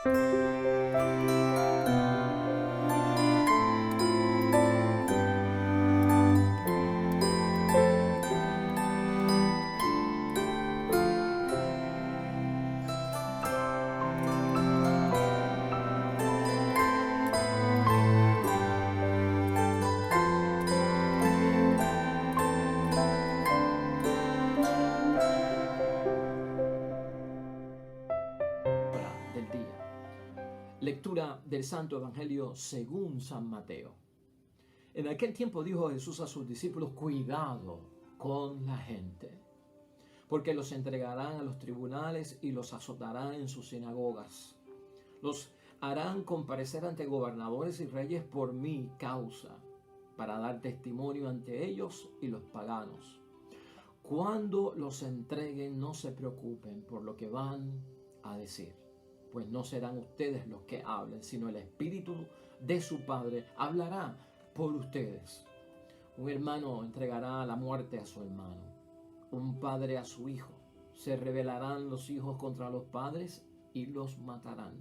Del día. Lectura del Santo Evangelio según San Mateo. En aquel tiempo dijo Jesús a sus discípulos: cuidado con la gente, porque los entregarán a los tribunales y los azotarán en sus sinagogas. Los harán comparecer ante gobernadores y reyes por mi causa, para dar testimonio ante ellos y los paganos. Cuando los entreguen, no se preocupen por lo que van a decir, pues no serán ustedes los que hablen, sino el Espíritu de su Padre hablará por ustedes. Un hermano entregará a la muerte a su hermano, un padre a su hijo. Se rebelarán los hijos contra los padres y los matarán.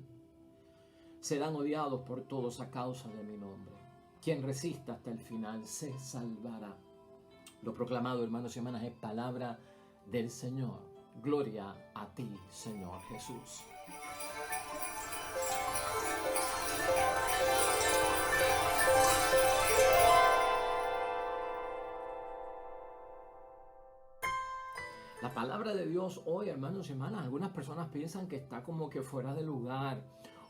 Serán odiados por todos a causa de mi nombre. Quien resista hasta el final se salvará. Lo proclamado, hermanos y hermanas, es palabra del Señor. Gloria a ti, Señor Jesús. La palabra de Dios hoy, hermanos y hermanas, algunas personas piensan que está como que fuera de lugar,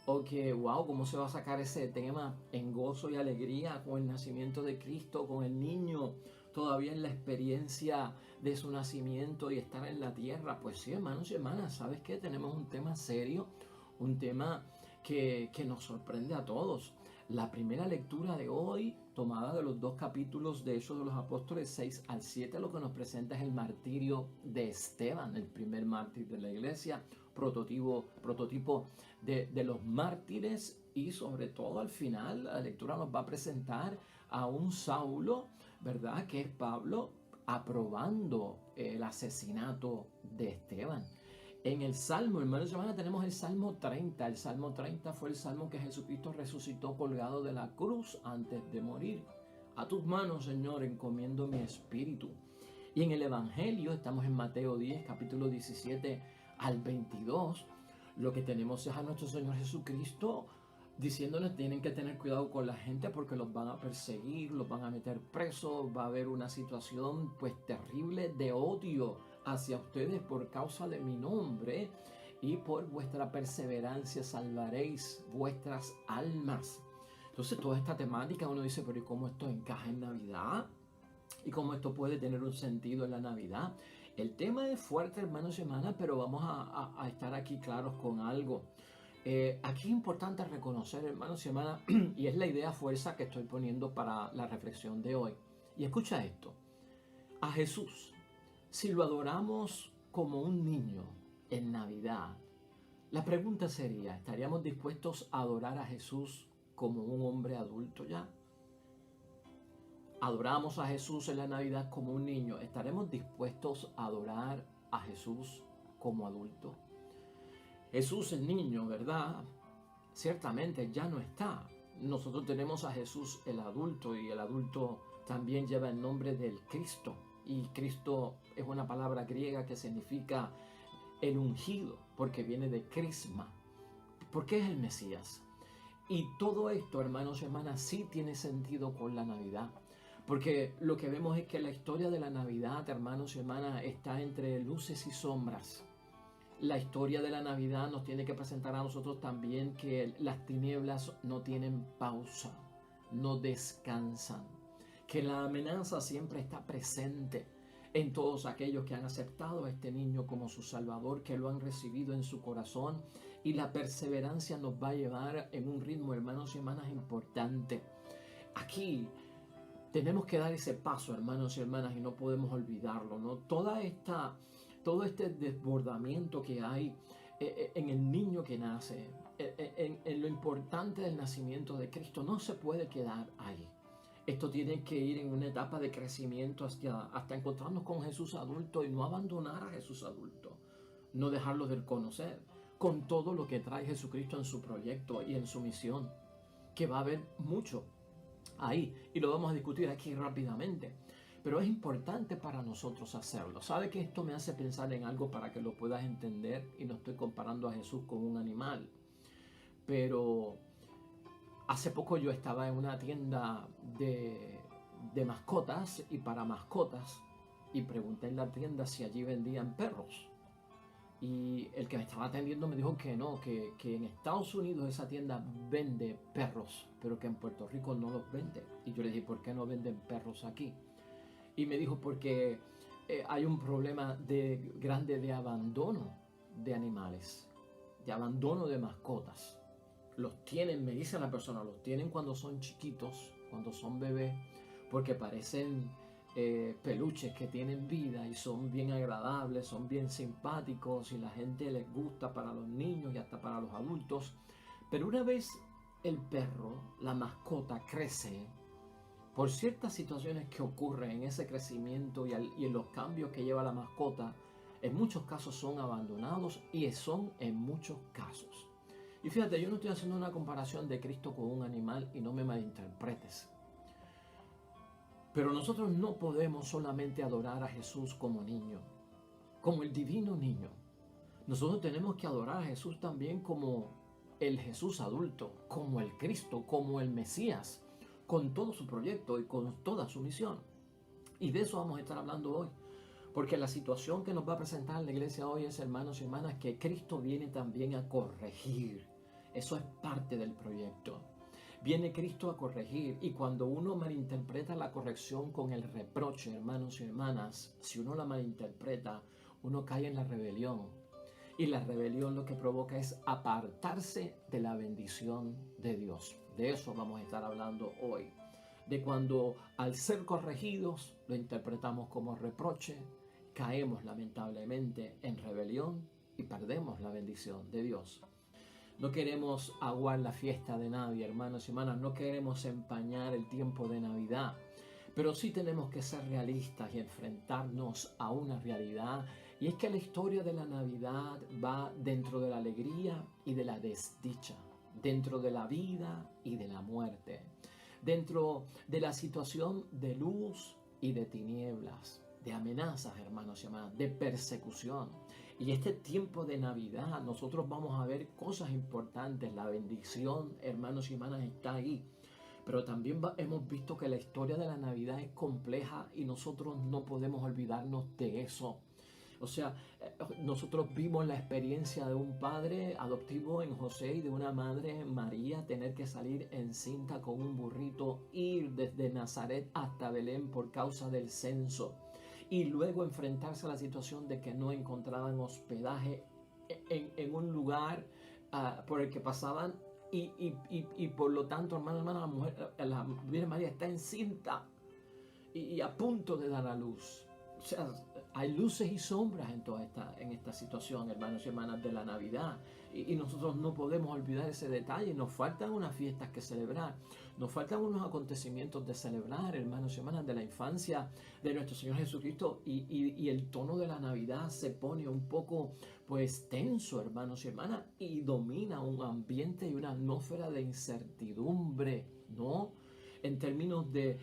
o que, wow, ¿cómo se va a sacar ese tema en gozo y alegría con el nacimiento de Cristo, con el niño todavía en la experiencia de su nacimiento y estar en la tierra? Pues sí, hermanos y hermanas, ¿sabes qué? Tenemos un tema serio, un tema que nos sorprende a todos. La primera lectura de hoy, tomada de los dos capítulos de Hechos de los Apóstoles 6 al 7, lo que nos presenta es el martirio de Esteban, el primer mártir de la iglesia, prototipo de los mártires, y sobre todo al final la lectura nos va a presentar a un Saulo, ¿verdad?, que es Pablo, aprobando el asesinato de Esteban. En el Salmo, hermanos y hermanas, tenemos el Salmo 30. El Salmo 30 fue el Salmo que Jesucristo resucitó colgado de la cruz antes de morir. A tus manos, Señor, encomiendo mi espíritu. Y en el Evangelio, estamos en Mateo 10, capítulo 17 al 22, lo que tenemos es a nuestro Señor Jesucristo diciéndonos: tienen que tener cuidado con la gente porque los van a perseguir, los van a meter presos, va a haber una situación pues terrible de odio hacia ustedes por causa de mi nombre, y por vuestra perseverancia salvaréis vuestras almas. Entonces toda esta temática uno dice: pero ¿y cómo esto encaja en Navidad? ¿Y cómo esto puede tener un sentido en la Navidad? El tema es fuerte, hermanos y hermanas, pero vamos a estar aquí claros con algo. Aquí es importante reconocer, hermanos y hermanas, y es la idea fuerza que estoy poniendo para la reflexión de hoy. Y escucha esto: a Jesús, si lo adoramos como un niño en Navidad, la pregunta sería: ¿estaríamos dispuestos a adorar a Jesús como un hombre adulto ya? Adoramos a Jesús en la Navidad como un niño, ¿estaremos dispuestos a adorar a Jesús como adulto? Jesús el niño, ¿verdad?, ciertamente ya no está. Nosotros tenemos a Jesús el adulto, y el adulto también lleva el nombre del Cristo. Y Cristo es una palabra griega que significa el ungido, porque viene de crisma, porque es el Mesías. Y todo esto, hermanos y hermanas, sí tiene sentido con la Navidad, porque lo que vemos es que la historia de la Navidad, hermanos y hermanas, está entre luces y sombras. La historia de la Navidad nos tiene que presentar a nosotros también que las tinieblas no tienen pausa, no descansan, que la amenaza siempre está presente en todos aquellos que han aceptado a este niño como su Salvador, que lo han recibido en su corazón, y la perseverancia nos va a llevar en un ritmo, hermanos y hermanas, importante. Aquí tenemos que dar ese paso, hermanos y hermanas, y no podemos olvidarlo, ¿no? Todo este desbordamiento que hay en el niño que nace, en lo importante del nacimiento de Cristo, no se puede quedar ahí. Esto tiene que ir en una etapa de crecimiento hasta encontrarnos con Jesús adulto, y no abandonar a Jesús adulto, no dejarlo de conocer, con todo lo que trae Jesucristo en su proyecto y en su misión, que va a haber mucho ahí y lo vamos a discutir aquí rápidamente. Pero es importante para nosotros hacerlo. ¿Sabe que esto me hace pensar en algo para que lo puedas entender? Y no estoy comparando a Jesús con un animal. Pero hace poco yo estaba en una tienda de mascotas y para mascotas y pregunté en la tienda si allí vendían perros. Y el que me estaba atendiendo me dijo que no, que en Estados Unidos esa tienda vende perros, pero que en Puerto Rico no los vende. Y yo le dije, ¿por qué no venden perros aquí? Y me dijo, porque hay un problema grande de abandono de animales, de abandono de mascotas. Los tienen, me dice la persona, los tienen cuando son chiquitos, cuando son bebés, porque parecen peluches que tienen vida y son bien agradables, son bien simpáticos y la gente les gusta para los niños y hasta para los adultos. Pero una vez el perro, la mascota, crece, por ciertas situaciones que ocurren en ese crecimiento y en los cambios que lleva la mascota, en muchos casos son abandonados y son en muchos casos. Y fíjate, yo no estoy haciendo una comparación de Cristo con un animal y no me malinterpretes. Pero nosotros no podemos solamente adorar a Jesús como niño, como el divino niño. Nosotros tenemos que adorar a Jesús también como el Jesús adulto, como el Cristo, como el Mesías, con todo su proyecto y con toda su misión. Y de eso vamos a estar hablando hoy. Porque la situación que nos va a presentar la iglesia hoy es, hermanos y hermanas, que Cristo viene también a corregir. Eso es parte del proyecto. Viene Cristo a corregir, y cuando uno malinterpreta la corrección con el reproche, hermanos y hermanas, si uno la malinterpreta, uno cae en la rebelión. Y la rebelión lo que provoca es apartarse de la bendición de Dios. De eso vamos a estar hablando hoy. De cuando al ser corregidos lo interpretamos como reproche, caemos lamentablemente en rebelión y perdemos la bendición de Dios. No queremos aguar la fiesta de nadie, hermanos y hermanas. No queremos empañar el tiempo de Navidad. Pero sí tenemos que ser realistas y enfrentarnos a una realidad. Y es que la historia de la Navidad va dentro de la alegría y de la desdicha. Dentro de la vida y de la muerte. Dentro de la situación de luz y de tinieblas. De amenazas, hermanos y hermanas. De persecución. Y este tiempo de Navidad nosotros vamos a ver cosas importantes. La bendición, hermanos y hermanas, está ahí. Pero también hemos visto que la historia de la Navidad es compleja y nosotros no podemos olvidarnos de eso. O sea, nosotros vimos la experiencia de un padre adoptivo en José y de una madre en María tener que salir encinta con un burrito, ir desde Nazaret hasta Belén por causa del censo. Y luego enfrentarse a la situación de que no encontraban hospedaje en un lugar por el que pasaban y por lo tanto, hermano, la Virgen María está encinta y a punto de dar a luz. O sea, hay luces y sombras en esta situación, hermanos y hermanas, de la Navidad. Y nosotros no podemos olvidar ese detalle. Nos faltan unas fiestas que celebrar. Nos faltan unos acontecimientos de celebrar, hermanos y hermanas, de la infancia de nuestro Señor Jesucristo. Y el tono de la Navidad se pone un poco, pues, tenso, hermanos y hermanas. Y domina un ambiente y una atmósfera de incertidumbre, ¿no? En términos de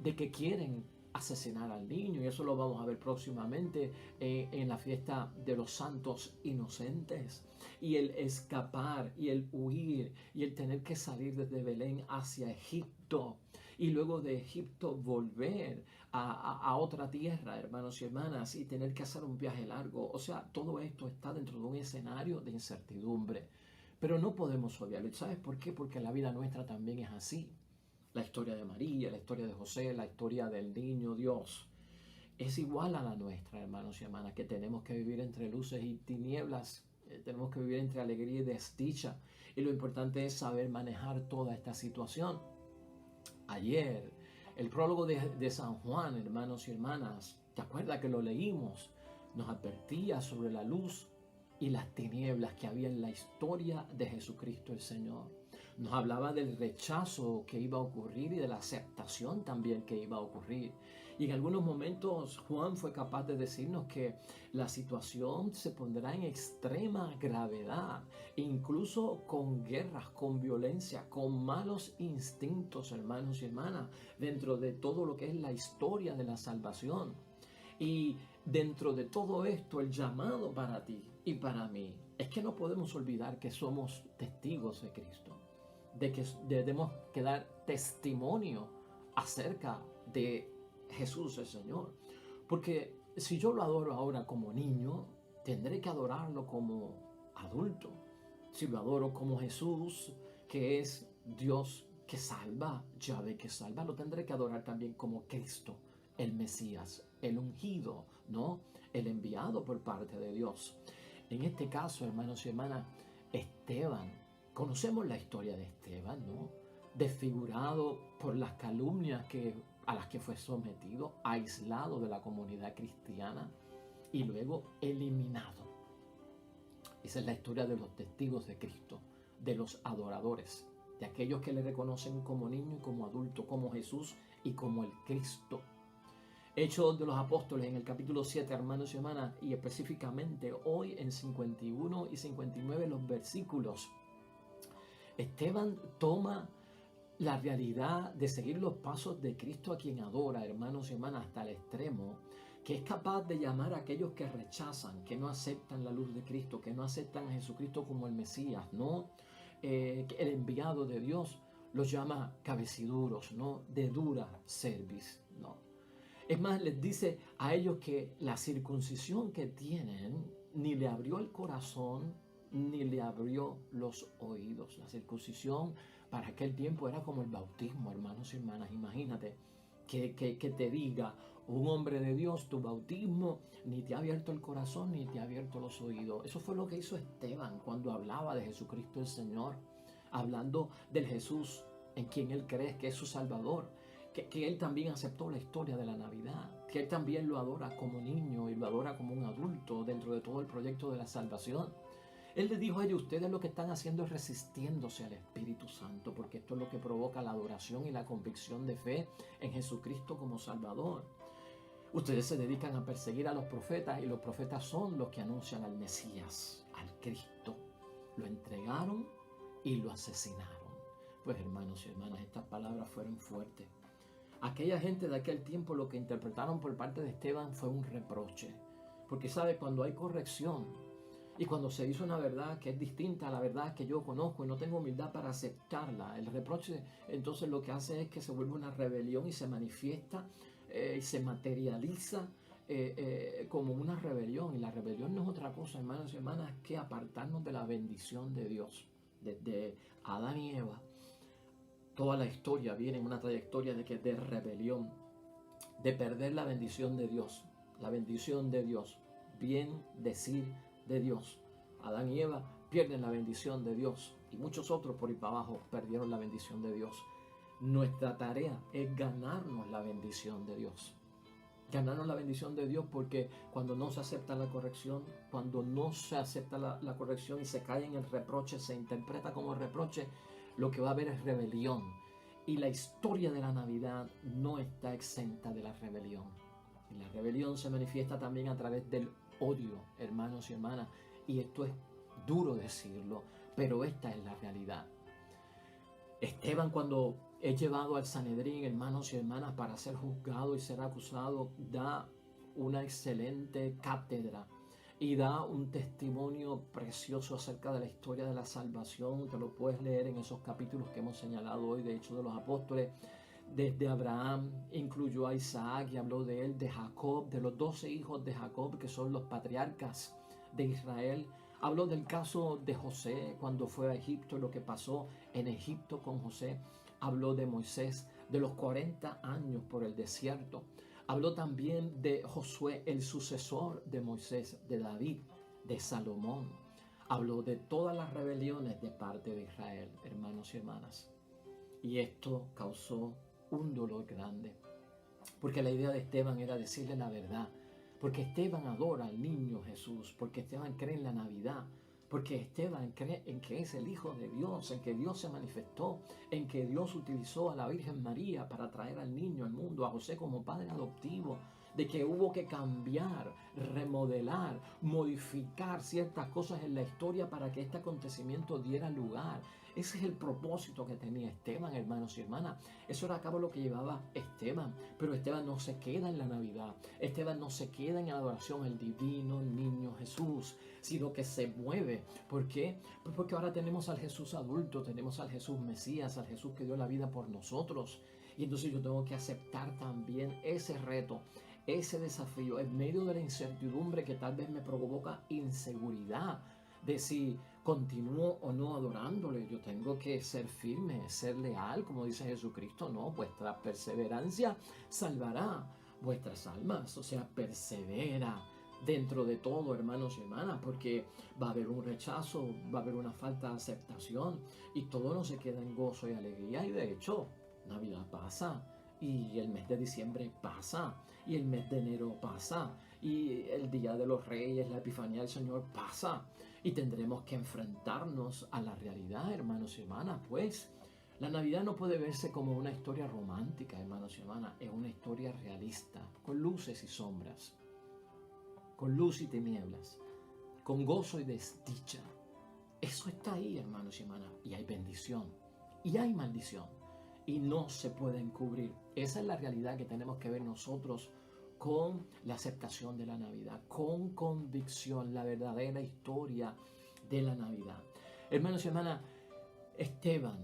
que quieren asesinar al niño, y eso lo vamos a ver próximamente en la fiesta de los santos inocentes, y el escapar y el huir y el tener que salir desde Belén hacia Egipto y luego de Egipto volver a otra tierra, hermanos y hermanas, y tener que hacer un viaje largo. O sea, todo esto está dentro de un escenario de incertidumbre, pero no podemos obviarlo. ¿Sabes por qué? Porque la vida nuestra también es así. La historia de María, la historia de José, la historia del niño Dios es igual a la nuestra, hermanos y hermanas, que tenemos que vivir entre luces y tinieblas, tenemos que vivir entre alegría y desdicha, y lo importante es saber manejar toda esta situación. Ayer, el prólogo de San Juan, hermanos y hermanas, ¿te acuerdas que lo leímos? Nos advertía sobre la luz y las tinieblas que había en la historia de Jesucristo el Señor. Nos hablaba del rechazo que iba a ocurrir y de la aceptación también que iba a ocurrir. Y en algunos momentos Juan fue capaz de decirnos que la situación se pondrá en extrema gravedad, incluso con guerras, con violencia, con malos instintos, hermanos y hermanas, dentro de todo lo que es la historia de la salvación. Y dentro de todo esto, el llamado para ti y para mí es que no podemos olvidar que somos testigos de Cristo, de que debemos que dar testimonio acerca de Jesús el Señor. Porque si yo lo adoro ahora como niño, tendré que adorarlo como adulto. Si lo adoro como Jesús, que es Dios que salva, Yahvé que salva, lo tendré que adorar también como Cristo, el Mesías, el ungido, ¿no? El enviado por parte de Dios. En este caso, hermanos y hermanas, Esteban, conocemos la historia de Esteban, ¿no? Desfigurado por las calumnias a las que fue sometido, aislado de la comunidad cristiana y luego eliminado. Esa es la historia de los testigos de Cristo, de los adoradores, de aquellos que le reconocen como niño y como adulto, como Jesús y como el Cristo. Hechos de los Apóstoles en el capítulo 7, hermanos y hermanas, y específicamente hoy en 51 y 59 los versículos. Esteban toma la realidad de seguir los pasos de Cristo a quien adora, hermanos y hermanas, hasta el extremo, que es capaz de llamar a aquellos que rechazan, que no aceptan la luz de Cristo, que no aceptan a Jesucristo como el Mesías, ¿no? El enviado de Dios, los llama cabeciduros, ¿no? De dura cerviz, ¿no? Es más, les dice a ellos que la circuncisión que tienen ni le abrió el corazón ni le abrió los oídos. La circuncisión para aquel tiempo era como el bautismo, hermanos y hermanas. Imagínate que te diga un hombre de Dios, tu bautismo ni te ha abierto el corazón ni te ha abierto los oídos. Eso fue lo que hizo Esteban cuando hablaba de Jesucristo el Señor, hablando del Jesús en quien él cree que es su Salvador. Que él también aceptó la historia de la Navidad, que él también lo adora como niño y lo adora como un adulto dentro de todo el proyecto de la salvación. Él le dijo a ellos, ustedes lo que están haciendo es resistiéndose al Espíritu Santo, porque esto es lo que provoca la adoración y la convicción de fe en Jesucristo como Salvador. Ustedes se dedican a perseguir a los profetas y los profetas son los que anuncian al Mesías, al Cristo. Lo entregaron y lo asesinaron. Pues hermanos y hermanas, estas palabras fueron fuertes. Aquella gente de aquel tiempo lo que interpretaron por parte de Esteban fue un reproche. Porque sabe, cuando hay corrección y cuando se dice una verdad que es distinta a la verdad que yo conozco y no tengo humildad para aceptarla, el reproche entonces lo que hace es que se vuelve una rebelión y se manifiesta y se materializa como una rebelión. Y la rebelión no es otra cosa, hermanos y hermanas, que apartarnos de la bendición de Dios. Desde Adán y Eva, toda la historia viene en una trayectoria de rebelión, de perder la bendición de Dios. La bendición de Dios, bien decir de Dios. Adán y Eva pierden la bendición de Dios y muchos otros por ir para abajo perdieron la bendición de Dios. Nuestra tarea es ganarnos la bendición de Dios. Ganarnos la bendición de Dios, porque cuando no se acepta la corrección, cuando no se acepta la corrección y se cae en el reproche, se interpreta como reproche, lo que va a haber es rebelión. Y la historia de la Navidad no está exenta de la rebelión. Y la rebelión se manifiesta también a través del odio, hermanos y hermanas. Y esto es duro decirlo, pero esta es la realidad. Esteban, cuando es llevado al Sanedrín, hermanos y hermanas, para ser juzgado y ser acusado, da una excelente cátedra y da un testimonio precioso acerca de la historia de la salvación, que lo puedes leer en esos capítulos que hemos señalado hoy de Hechos de los Apóstoles. Desde Abraham incluyó a Isaac y habló de él, de Jacob, de los 12 hijos de Jacob, que son los patriarcas de Israel. Habló del caso de José cuando fue a Egipto, lo que pasó en Egipto con José. Habló de Moisés, de los 40 años por el desierto. Habló también de Josué, el sucesor de Moisés, de David, de Salomón. Habló de todas las rebeliones de parte de Israel, hermanos y hermanas. Y esto causó un dolor grande, porque la idea de Esteban era decirle la verdad, porque Esteban adora al niño Jesús, porque Esteban cree en la Navidad, Porque Esteban cree en que es el Hijo de Dios, en que Dios se manifestó, en que Dios utilizó a la Virgen María para traer al niño al mundo, a José como padre adoptivo, de que hubo que cambiar, remodelar, modificar ciertas cosas en la historia para que este acontecimiento diera lugar. Ese es el propósito que tenía Esteban, hermanos y hermanas. Eso era a cabo lo que llevaba Esteban. Pero Esteban no se queda en la Navidad. Esteban no se queda en la adoración al divino niño Jesús, sino que se mueve. ¿Por qué? Pues porque ahora tenemos al Jesús adulto, tenemos al Jesús Mesías, al Jesús que dio la vida por nosotros. Y entonces yo tengo que aceptar también ese reto, ese desafío, en medio de la incertidumbre que tal vez me provoca inseguridad de si continúo o no adorándole. Yo tengo que ser firme, ser leal, como dice Jesucristo. No, vuestra perseverancia salvará vuestras almas. O sea, persevera dentro de todo, hermanos y hermanas, porque va a haber un rechazo, va a haber una falta de aceptación y todo no se queda en gozo y alegría. Y de hecho, Navidad pasa y el mes de diciembre pasa y el mes de enero pasa y el Día de los Reyes, la Epifanía del Señor pasa. Y tendremos que enfrentarnos a la realidad, hermanos y hermanas, pues la Navidad no puede verse como una historia romántica, hermanos y hermanas, es una historia realista, con luces y sombras, con luz y tinieblas, con gozo y desdicha. Eso está ahí, hermanos y hermanas, y hay bendición, y hay maldición, y no se puede encubrir. Esa es la realidad que tenemos que ver nosotros con la aceptación de la Navidad, con convicción, la verdadera historia de la Navidad. Hermanos y hermanas, Esteban,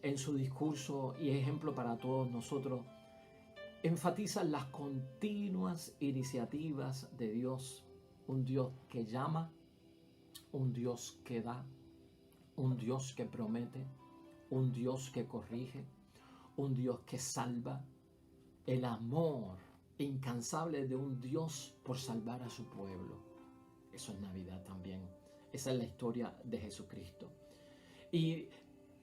en su discurso y ejemplo para todos nosotros, enfatiza las continuas iniciativas de Dios, un Dios que llama, un Dios que da, un Dios que promete, un Dios que corrige, un Dios que salva, el amor incansable de un Dios por salvar a su pueblo. Eso es Navidad también. Esa es la historia de Jesucristo. Y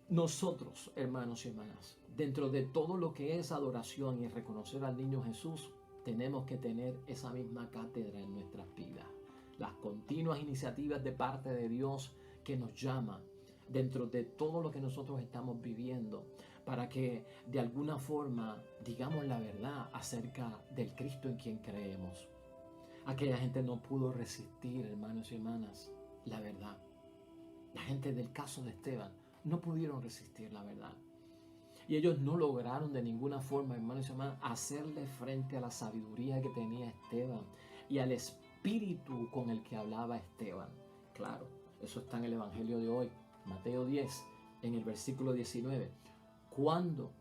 nosotros, hermanos y hermanas, dentro de todo lo que es adoración y reconocer al niño Jesús, tenemos que tener esa misma cátedra en nuestras vidas. Las continuas iniciativas de parte de Dios que nos llama dentro de todo lo que nosotros estamos viviendo, para que de alguna forma digamos la verdad acerca del Cristo en quien creemos. Aquella gente no pudo resistir, hermanos y hermanas, la verdad. La gente del caso de Esteban no pudieron resistir la verdad. Y ellos no lograron de ninguna forma, hermanos y hermanas, hacerle frente a la sabiduría que tenía Esteban y al espíritu con el que hablaba Esteban. Claro, eso está en el Evangelio de hoy, Mateo 10, en el versículo 19. Cuando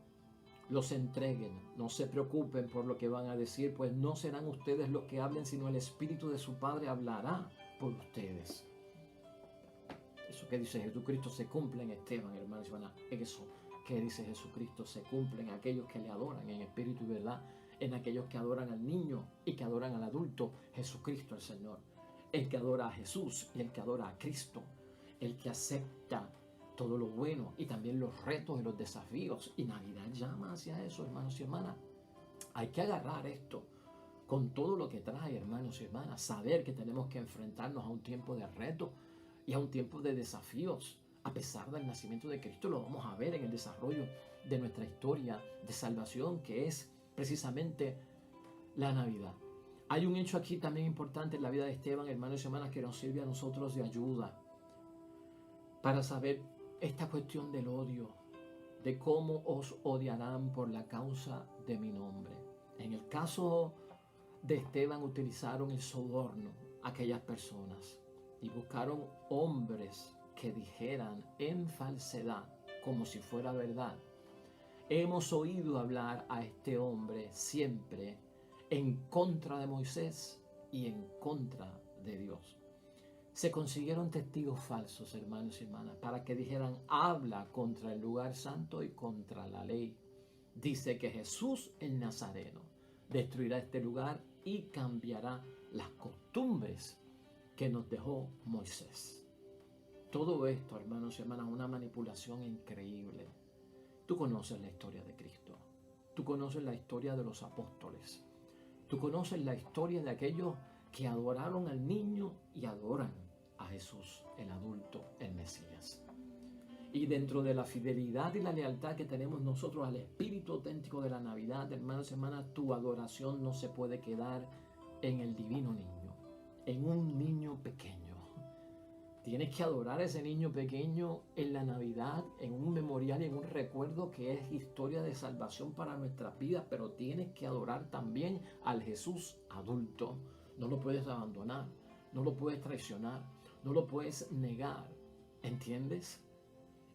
los entreguen, no se preocupen por lo que van a decir, pues no serán ustedes los que hablen, sino el Espíritu de su Padre hablará por ustedes. Eso que dice Jesucristo se cumple en Esteban, hermanos y hermanas. Eso que dice Jesucristo se cumple en aquellos que le adoran en espíritu y verdad, en aquellos que adoran al niño y que adoran al adulto, Jesucristo el Señor. El que adora a Jesús y el que adora a Cristo, el que acepta todo lo bueno y también los retos y los desafíos. Y Navidad llama hacia eso, hermanos y hermanas. Hay que agarrar esto con todo lo que trae, hermanos y hermanas. Saber que tenemos que enfrentarnos a un tiempo de reto y a un tiempo de desafíos. A pesar del nacimiento de Cristo, lo vamos a ver en el desarrollo de nuestra historia de salvación, que es precisamente la Navidad. Hay un hecho aquí también importante en la vida de Esteban, hermanos y hermanas, que nos sirve a nosotros de ayuda para saber esta cuestión del odio, de cómo os odiarán por la causa de mi nombre. En el caso de Esteban utilizaron el soborno a aquellas personas y buscaron hombres que dijeran en falsedad, como si fuera verdad: hemos oído hablar a este hombre siempre en contra de Moisés y en contra de Dios. Se consiguieron testigos falsos, hermanos y hermanas, para que dijeran: habla contra el lugar santo y contra la ley. Dice que Jesús el Nazareno destruirá este lugar y cambiará las costumbres que nos dejó Moisés. Todo esto, hermanos y hermanas, una manipulación increíble. Tú conoces la historia de Cristo. Tú conoces la historia de los apóstoles. Tú conoces la historia de aquellos que adoraron al niño y adoran a Jesús. Y dentro de la fidelidad y la lealtad que tenemos nosotros al espíritu auténtico de la Navidad, hermanos y hermanas, tu adoración no se puede quedar en el divino niño, en un niño pequeño. Tienes que adorar a ese niño pequeño en la Navidad, en un memorial y en un recuerdo que es historia de salvación para nuestras vidas, pero tienes que adorar también al Jesús adulto. No lo puedes abandonar, no lo puedes traicionar, no lo puedes negar. ¿Entiendes?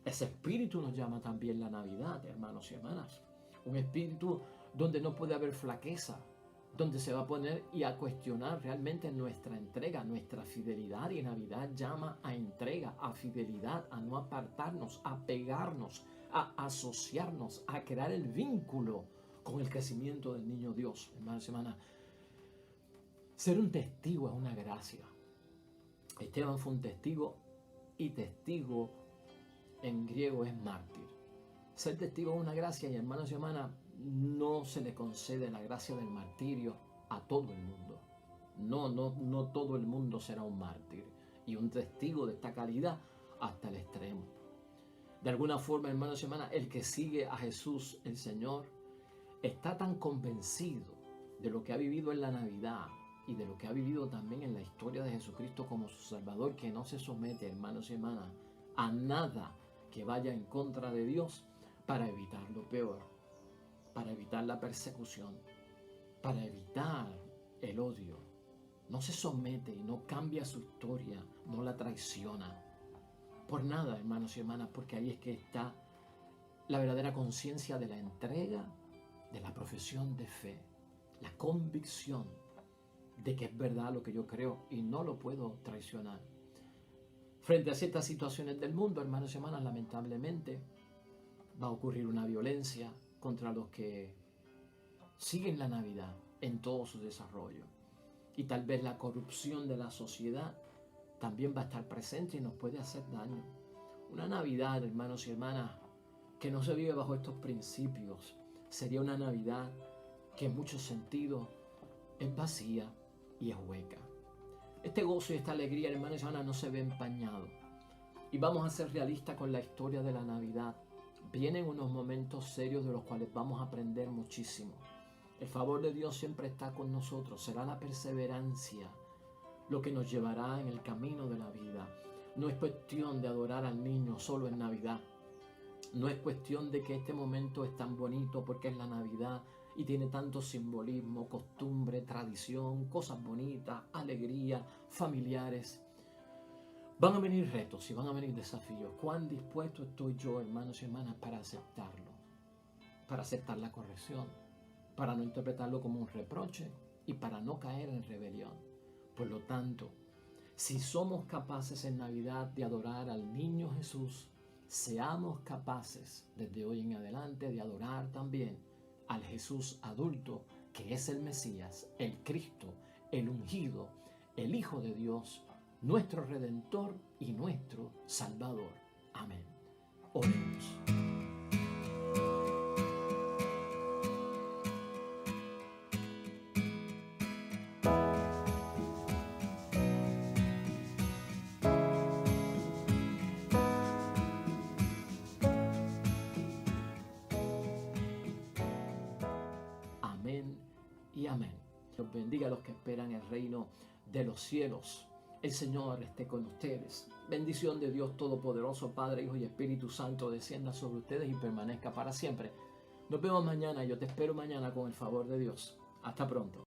Ese espíritu nos llama también la Navidad, hermanos y hermanas. Un espíritu donde no puede haber flaqueza, donde se va a poner y a cuestionar realmente nuestra entrega, nuestra fidelidad. Y Navidad llama a entrega, a fidelidad, a no apartarnos, a pegarnos, a asociarnos, a crear el vínculo con el crecimiento del niño Dios. Hermanos y hermanas, ser un testigo es una gracia. Esteban fue un testigo, y testigo en griego es mártir. Ser testigo es una gracia, y hermanos y hermanas, no se le concede la gracia del martirio a todo el mundo. No todo el mundo será un mártir y un testigo de esta calidad hasta el extremo. De alguna forma, hermanos y hermanas, el que sigue a Jesús, el Señor, está tan convencido de lo que ha vivido en la Navidad y de lo que ha vivido también en la historia de Jesucristo como su Salvador, que no se somete, hermanos y hermanas, a nada que vaya en contra de Dios para evitar lo peor, para evitar la persecución, para evitar el odio. No se somete y no cambia su historia, no la traiciona. Por nada, hermanos y hermanas, porque ahí es que está la verdadera conciencia de la entrega, de la profesión de fe, la convicción de que es verdad lo que yo creo y no lo puedo traicionar. Frente a ciertas situaciones del mundo, hermanos y hermanas, lamentablemente va a ocurrir una violencia contra los que siguen la Navidad en todo su desarrollo. Y tal vez la corrupción de la sociedad también va a estar presente y nos puede hacer daño. Una Navidad, hermanos y hermanas, que no se vive bajo estos principios, sería una Navidad que en muchos sentidos es vacía y es hueca. Este gozo y esta alegría, hermanos y hermanas, no se ve empañado. Y vamos a ser realistas con la historia de la Navidad. Vienen unos momentos serios de los cuales vamos a aprender muchísimo. El favor de Dios siempre está con nosotros. Será la perseverancia lo que nos llevará en el camino de la vida. No es cuestión de adorar al niño solo en Navidad. No es cuestión de que este momento es tan bonito porque es la Navidad y tiene tanto simbolismo, costumbre, tradición, cosas bonitas, alegría, familiares. Van a venir retos y van a venir desafíos. ¿Cuán dispuesto estoy yo, hermanos y hermanas, para aceptarlo? Para aceptar la corrección, para no interpretarlo como un reproche y para no caer en rebelión. Por lo tanto, si somos capaces en Navidad de adorar al niño Jesús, seamos capaces desde hoy en adelante de adorar también al Jesús adulto, que es el Mesías, el Cristo, el ungido, el Hijo de Dios, nuestro Redentor y nuestro Salvador. Amén. Oremos. Amén y amén. Dios bendiga a los que esperan el reino de los cielos. El Señor esté con ustedes. Bendición de Dios Todopoderoso, Padre, Hijo y Espíritu Santo, descienda sobre ustedes y permanezca para siempre. Nos vemos mañana. Yo te espero mañana con el favor de Dios. Hasta pronto.